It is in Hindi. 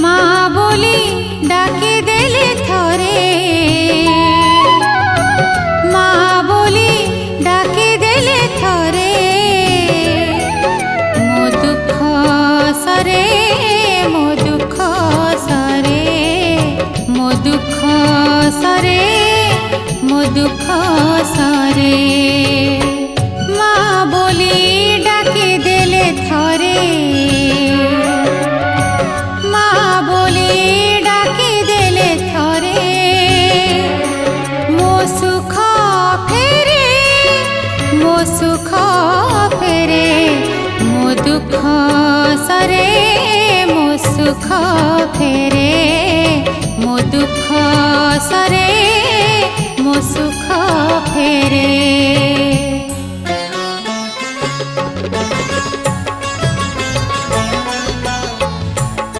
माँ बोली डाकी देले थरे, माँ बोली डाकी देले थरे, मो दुख सरे, मो दुख सरे, मो दुख सरे, मो दुख सरे। माँ बोली डाकी देले थरे, माँ बोली डाकी देले थरे, मो सुख फेरे, मो सुख फेरे, मो दुख सरे, मो सुख फेरे, मो दुख सरे, मो सुख फेरे।